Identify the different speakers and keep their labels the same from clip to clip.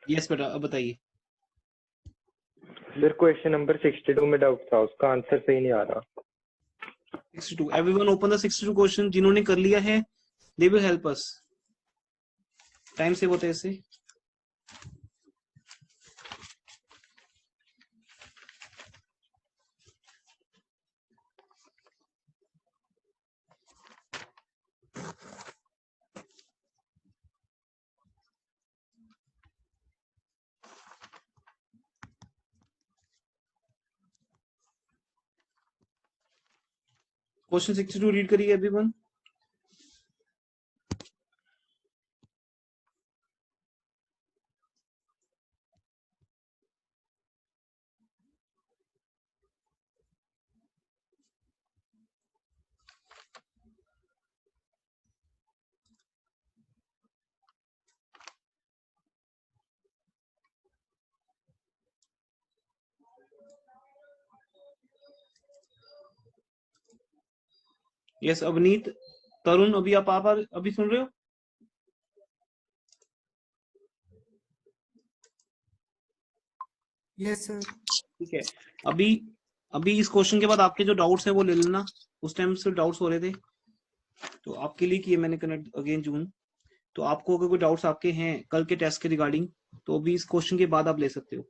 Speaker 1: Yes बेटा, अब बताइए।
Speaker 2: सर क्वेश्चन नंबर 62 में डाउट था, उसका आंसर सही नहीं आ रहा।
Speaker 1: 62, एवरीवन ओपन द 62 क्वेश्चन। जिन्होंने कर लिया है they will help us, time save होता है इससे। क्वेश्चन 62 रीड करिए एवरीवन। यस अवनीत, तरुण, अभी आप अभी सुन रहे हो?
Speaker 3: Yes sir.
Speaker 1: ठीक है, अभी अभी इस क्वेश्चन के बाद आपके जो डाउट्स हैं वो ले लेना। उस टाइम से डाउट्स हो रहे थे तो आपके लिए किए मैंने कनेक्ट अगेन जून। तो आपको अगर कोई डाउट्स आपके हैं कल के टेस्ट के रिगार्डिंग तो अभी इस क्वेश्चन के बाद आप ले सकते हो।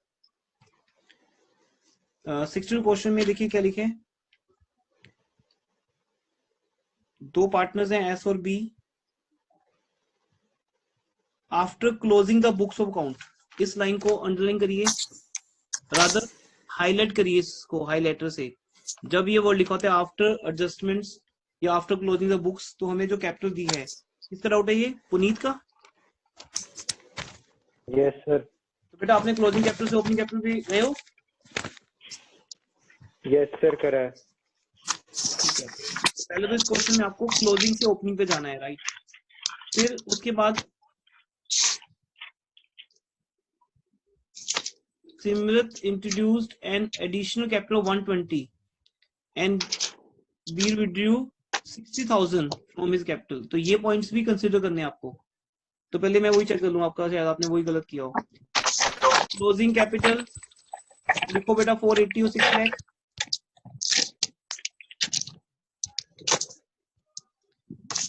Speaker 1: 62 क्वेश्चन में देखिए क्या लिखे हैं। दो पार्टनर्स हैं एस और B. After closing the books of account, इस लाइन को अंडरलाइन करिए, रादर हाईलाइट करिए इसको हाईलाइटर से। जब ये वर्ड लिखा होता है आफ्टर एडजस्टमेंट्स या आफ्टर क्लोजिंग द बुक्स, तो हमें जो कैपिटल दी है, किसका डाउट है ये? पुनीत का?
Speaker 2: Yes sir.
Speaker 1: तो बेटा आपने क्लोजिंग कैपिटल से ओपनिंग कैपिटल पे गए हो?
Speaker 2: यस सर करा है।
Speaker 1: ठीक है, पहले तो इस क्वेश्चन में आपको क्लोजिंग से ओपनिंग पे जाना है, राइट। फिर उसके बाद Simrat introduced an additional capital 120 and Veer withdrew 60,000 from his capital. तो ये पॉइंट्स भी कंसीडर करने हैं आपको। तो पहले मैं वही चेक कर लूं आपका, शायद आपने वही गलत किया हो। क्लोजिंग कैपिटल लिखो बेटा 480 और 6 लाख।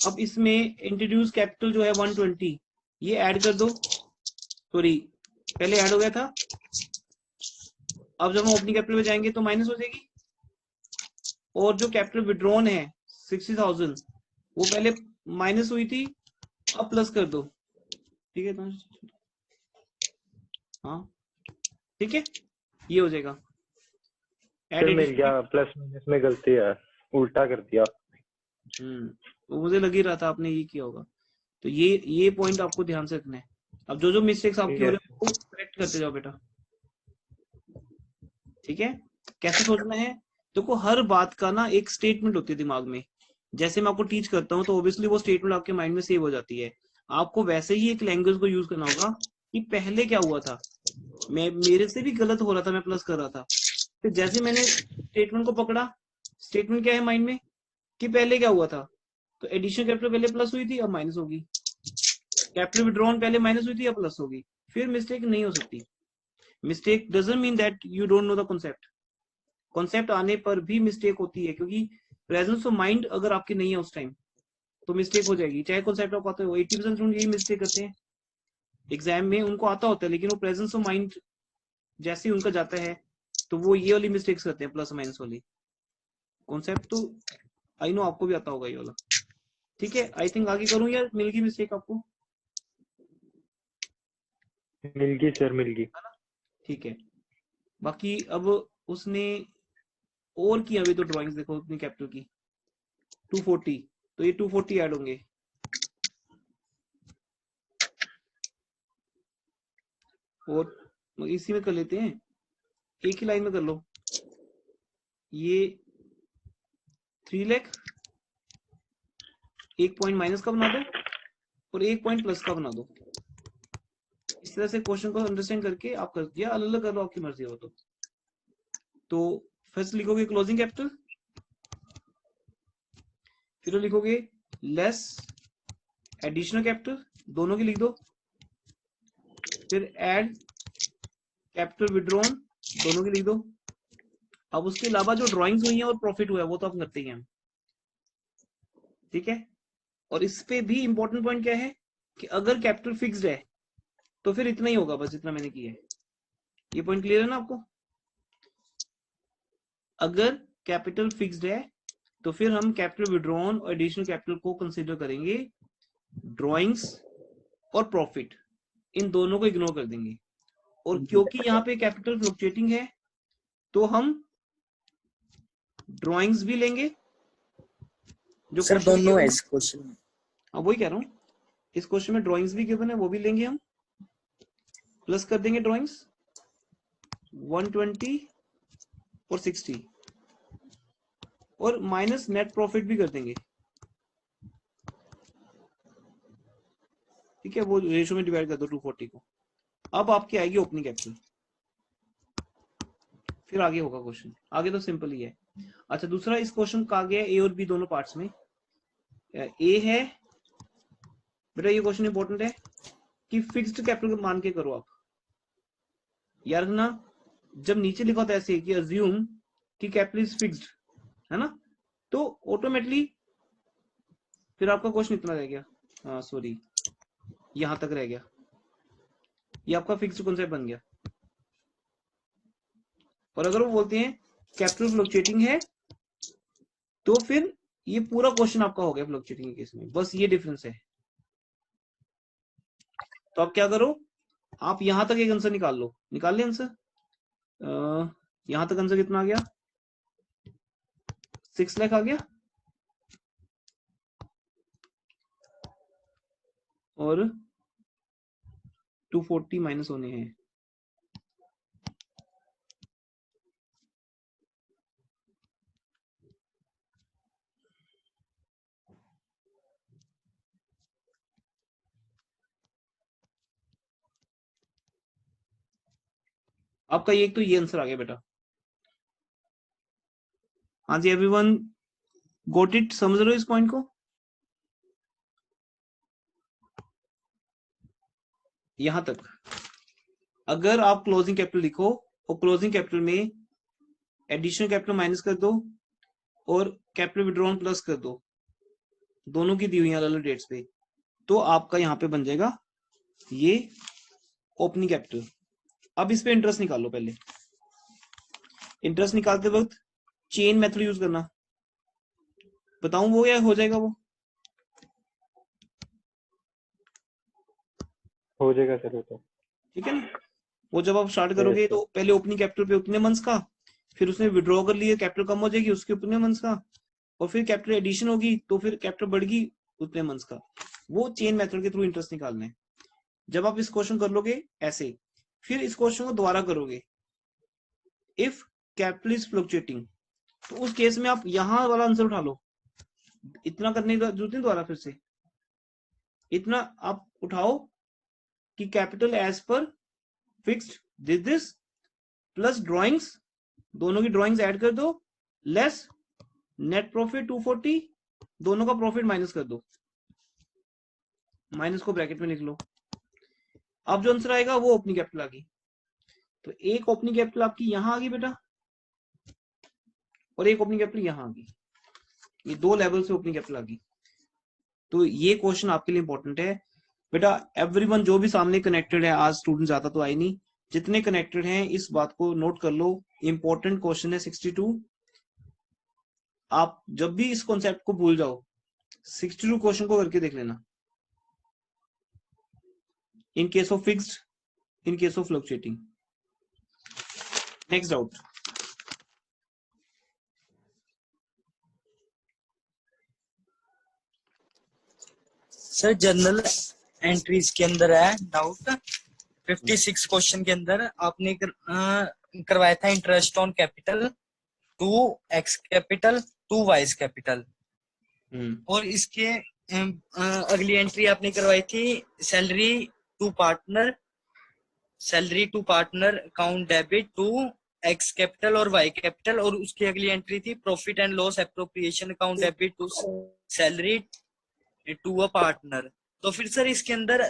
Speaker 1: अब इसमें इंट्रोड्यूस कैपिटल जो है 120, ये ऐड कर दो। सॉरी, पहले ऐड हो गया था, अब जब हम ओपनिंग कैपिटल में जाएंगे तो माइनस हो जाएगी। और जो कैपिटल विड्रॉन है 60,000, वो पहले माइनस हुई थी, अब प्लस कर दो। ठीक है, हाँ ठीक है, ये हो जाएगा।
Speaker 2: सर मिल गया, प्लस माइनस में गलती है, उल्टा कर दिया।
Speaker 1: तो मुझे लग ही रहा था आपने ये किया होगा। तो ये पॉइंट आपको ध्यान से रखना है। अब जो जो मिस्टेक्स आपकी हो रही है वो करेक्ट करते जाओ बेटा, ठीक है। कैसे सोचना है? देखो हर बात का ना एक स्टेटमेंट होती है दिमाग में। जैसे मैं आपको टीच करता हूँ तो ऑब्वियसली वो स्टेटमेंट आपके माइंड में सेव हो जाती है। आपको वैसे ही एक लैंग्वेज को यूज करना होगा कि पहले क्या हुआ था, मेरे से भी गलत हो रहा था, मैं प्लस कर रहा था। फिर जैसे मैंने स्टेटमेंट को पकड़ा, स्टेटमेंट क्या है माइंड में कि पहले क्या हुआ था, तो एडिशन कैपिटल पहले प्लस हुई थी अब माइनस होगी, कैपिटल विड्रॉन पहले माइनस हुई थी अब प्लस होगी। फिर मिस्टेक नहीं हो सकती। Mistake doesn't mean that you don't know the concept. Concept आने पर भी मिस्टेक होती है, क्योंकि प्रेजेंस ऑफ माइंड अगर आपकी नहीं है उस टाइम तो मिस्टेक हो जाएगी। चाहे कॉन्सेप्ट आप आते हो, 80% स्टूडेंट यही मिस्टेक करते हैं एग्जाम में, उनको आता होता है लेकिन वो प्रेजेंस ऑफ माइंड जैसे ही उनका जाता है तो वो ये वाली मिस्टेक्स करते हैं, प्लस माइनस वाली। कॉन्सेप्ट तो आई नो आपको भी आता होगा ये वाला। ठीक है, आई थिंक आगे करूं या मिल गई मिस्टेक आपको?
Speaker 2: मिल गई सर, मिल गई।
Speaker 1: ठीक है, बाकी अब उसने और की अभी तो ड्राइंग्स देखो अपनी कैपिटल की 240, तो ये 240 ऐड होंगे। और इसी में कर लेते हैं, एक ही लाइन में कर लो। ये 3 लाख, एक पॉइंट माइनस का बना दो और एक पॉइंट प्लस का बना दो। इस तरह से क्वेश्चन को अंडरस्टैंड करके आप कर दिया, अलग अलग कर लो आपकी मर्जी हो तो फर्स्ट लिखोगे क्लोजिंग कैपिटल, फिर लिखोगे लेस एडिशनल कैपिटल, दोनों की लिख दो। फिर ऐड कैपिटल विड्रॉन, दोनों की लिख दो। अब उसके अलावा जो ड्राइंग्स हुई है और प्रॉफिट हुआ है वो तो आप करते ही हैं, ठीक है। और इस पे भी इंपॉर्टेंट पॉइंट क्या है कि अगर कैपिटल फिक्स्ड है तो फिर इतना ही होगा, बस जितना मैंने किया है। ये पॉइंट क्लियर है ना आपको? अगर कैपिटल फिक्स्ड है तो फिर हम कैपिटल विड्रॉन और एडिशनल कैपिटल को कंसीडर करेंगे, ड्राइंग्स और प्रॉफिट इन दोनों को इग्नोर कर देंगे। और क्योंकि यहाँ पे कैपिटल फ्लक्चुएटिंग है तो हम ड्राइंग्स भी लेंगे जो
Speaker 3: सर दोनों है इस क्वेश्चन में।
Speaker 1: हाँ वही कह रहा हूँ, इस क्वेश्चन में ड्राइंग्स भी गिवन है, वो भी लेंगे हम, प्लस कर देंगे ड्राइंग्स 120 और 60 और माइनस नेट प्रॉफिट भी कर देंगे, ठीक है। वो रेशो में डिवाइड कर दो 240 को। अब आपकी आएगी ओपनिंग कैपिटल, फिर आगे होगा क्वेश्चन, आगे तो सिंपल ही है। अच्छा दूसरा इस क्वेश्चन का आ गया ए और बी दोनों पार्ट्स में। ए है बेटा, ये क्वेश्चन इंपॉर्टेंट है कि फिक्स्ड कैपिटल मान के करो आप, याद रखना। जब नीचे लिखा था ऐसे कि अज्यूम कि कैपिटल इज फिक्स्ड है ना, तो ऑटोमेटिकली फिर आपका क्वेश्चन इतना रह गया, सॉरी यहां तक रह गया, ये आपका फिक्स्ड कॉन्सेप्ट बन गया। और अगर वो बोलते हैं कैपिटल फ्लक्चुएटिंग है तो फिर ये पूरा क्वेश्चन आपका हो गया फ्लक्चुएटिंग के केस में, बस ये डिफरेंस है। तो आप क्या करो, आप यहां तक एक आंसर निकाल लो, निकाल ले आंसर। यहां तक आंसर कितना आ गया, 6 लाख आ गया, और 240 माइनस होने हैं। आपका एक तो ये आंसर आ गया बेटा। हाँ जी एवरीवन गॉट इट, समझ रहे हो इस पॉइंट को? यहां तक अगर आप क्लोजिंग कैपिटल लिखो और क्लोजिंग कैपिटल में एडिशनल कैपिटल माइनस कर दो और कैपिटल विड्रॉन प्लस कर दो, दोनों की दी हुई अलग अलग डेट्स पे, तो आपका यहां पे बन जाएगा ये ओपनिंग कैपिटल। अब इस पे इंटरेस्ट निकालो, पहले इंटरेस्ट निकालते वक्त चेन मेथड यूज करना, बताऊं वो या हो जाएगा? वो
Speaker 2: हो जाएगा सर, वो तो
Speaker 1: ठीक है ना। वो जब आप स्टार्ट करोगे तो पहले ओपनिंग कैपिटल पे उतने मंथ्स का, फिर उसने विड्रॉ कर लिए कैपिटल कम हो जाएगी उसके उतने मंथ्स का, और फिर कैपिटल एडिशन होगी तो फिर कैपिटल बढ़ेगी उतने मंथ्स का। वो चेन मेथड के थ्रू इंटरेस्ट निकालना है। जब आप इस क्वेश्चन कर लोगे ऐसे, फिर इस क्वेश्चन को दोबारा करोगे, इफ कैपिटल इज फ्लक्चुएटिंग, तो उस केस में आप यहां वाला आंसर उठा लो, इतना करने की जरूरत नहीं दोबारा फिर से, इतना आप उठाओ कि कैपिटल एज पर फिक्स्ड दिस प्लस ड्राइंग्स, दोनों की ड्राइंग्स ऐड कर दो, लेस नेट प्रॉफिट 240, दोनों का प्रॉफिट माइनस कर दो, माइनस को ब्रैकेट में लिख लो। अब जो आंसर आएगा वो ओपनिंग कैपिटल आ गई। तो एक ओपनिंग कैपिटल आपकी यहां आ गई बेटा, और एक ओपनिंग कैपिटल यहां आ गई, ये दो लेवल से ओपनिंग कैपिटल आ गई। तो ये क्वेश्चन आपके लिए इंपॉर्टेंट है बेटा। एवरीवन जो भी सामने कनेक्टेड है, आज स्टूडेंट ज्यादा तो आए नहीं, जितने कनेक्टेड हैं इस बात को नोट कर लो, इंपॉर्टेंट क्वेश्चन है 62। आप जब भी इस कॉन्सेप्ट को भूल जाओ 62 क्वेश्चन को करके देख लेना, in case of fixed, in case of fluctuating. Next doubt.
Speaker 3: Sir general entries के अंदर है डाउट, 56 क्वेश्चन के अंदर आपने करवाया था interest on capital to X capital to Y's capital, और इसके अगली एंट्री आपने करवाई थी salary to partner, salary to partner account debit to X capital और वाई कैपिटल, और उसकी अगली एंट्री थी profit and loss appropriation account debit to salary to a partner. तो फिर सर इसके अंदर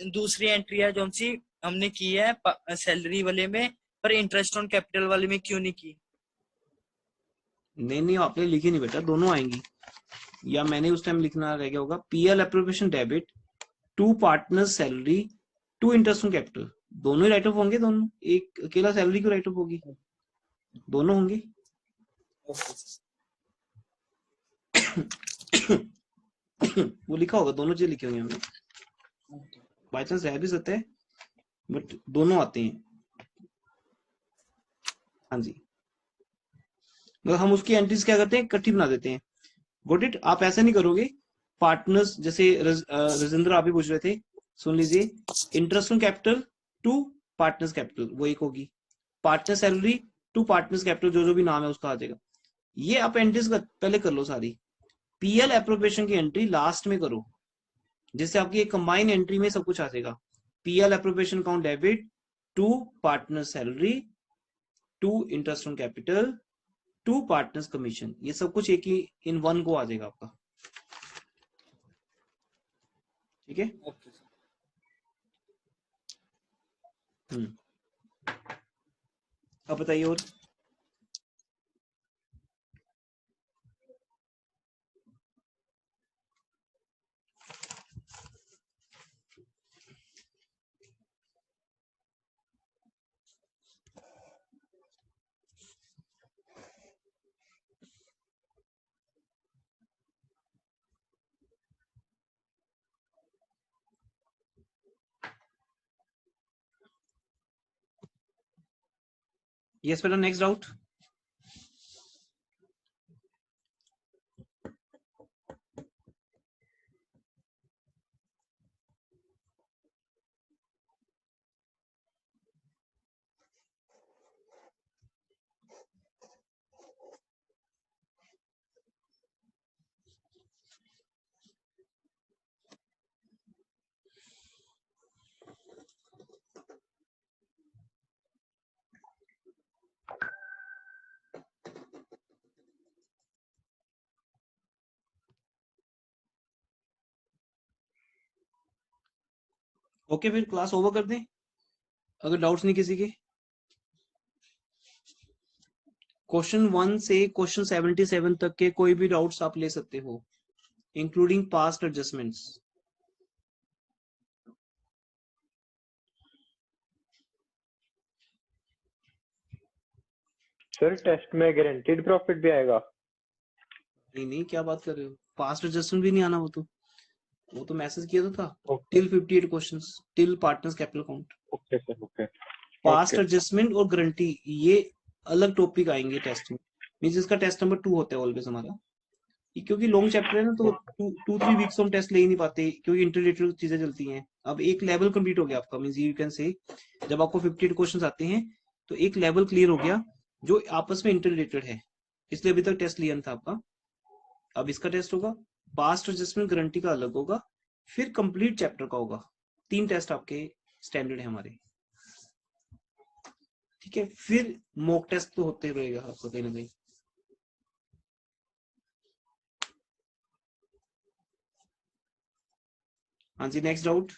Speaker 3: दूसरी एंट्री है जो सी हमने की है सैलरी वाले में, पर इंटरेस्ट ऑन कैपिटल वाले में क्यों नहीं की?
Speaker 1: नहीं आपने लिखी नहीं बेटा, दोनों आएंगी, या मैंने उस टाइम लिखना रह गया होगा। PL appropriation debit to partners salary to interest on capital, दोनों ही राइट ऑफ होंगे, दोनों, एक अकेला सैलरी क्यों राइट ऑफ होगी, दोनों होंगे। वो लिखा होगा, दोनों चीज लिखे होंगे हमने, बाई चांस रह भी सकते हैं, बट दोनों आते हैं। हाँ जी, मतलब हम उसकी एंट्रीज क्या करते हैं, इकट्ठी बना देते हैं। Got it. आप ऐसा नहीं करोगे पार्टनर्स, जैसे रजिंद्र आप भी पूछ रहे थे, सुन लीजिए, interest on capital to partners capital वो एक होगी, partner salary to partners capital जो जो भी नाम है उसका आ जाएगा। ये आप एंट्रीज पहले कर लो सारी, पीएल एप्रोप्रिएशन की एंट्री लास्ट में करो, जिससे आपकी एक कंबाइन एंट्री में सब कुछ आ जाएगा। PL appropriation account debit to partner salary to interest on capital to partners commission, ये सब कुछ एक ही इन वन को आ जाएगा आपका। ठीक है। अब बताइए और। यस बेटा, नेक्स्ट डाउट। ओके, फिर क्लास ओवर कर दें अगर डाउट्स नहीं किसी के। क्वेश्चन 1 से क्वेश्चन 77 तक के कोई भी डाउट्स आप ले सकते हो, including past adjustments.
Speaker 2: Sir test में गारंटीड प्रॉफिट भी आएगा?
Speaker 1: नहीं, क्या बात कर रहे हो, पास्ट एडजस्टमेंट भी नहीं आना, वो तो मैसेज किया तो था, till 58 questions till partners capital account.
Speaker 2: Okay sir, okay.
Speaker 1: Past adjustment और गारंटी ये अलग टॉपिक आएंगे टेस्ट में, मींस इसका टेस्ट नंबर 2 होता है ऑलवेज हमारा, क्योंकि लॉन्ग चैप्टर है ना, तो 2-3 वीक्स हम टेस्ट ले ही नहीं पाते, क्योंकि इंटररिलेटेड चीजें चलती हैं। अब एक लेवल कंप्लीट हो गया आपका, मींस यू कैन से जब आपको 58 क्वेश्चंस आते हैं तो एक लेवल क्लियर हो गया जो आपस में इंटररिलेटेड है, इसलिए अभी तक टेस्ट लिया था आपका। अब इसका टेस्ट होगा, पास्ट एडजस्टमेंट गारंटी का अलग होगा, फिर कंप्लीट चैप्टर का होगा। 3 टेस्ट आपके स्टैंडर्ड है हमारे, ठीक है। फिर मॉक टेस्ट तो होते रहेगा आपका कहीं ना कहीं। हाँ जी, नेक्स्ट डाउट।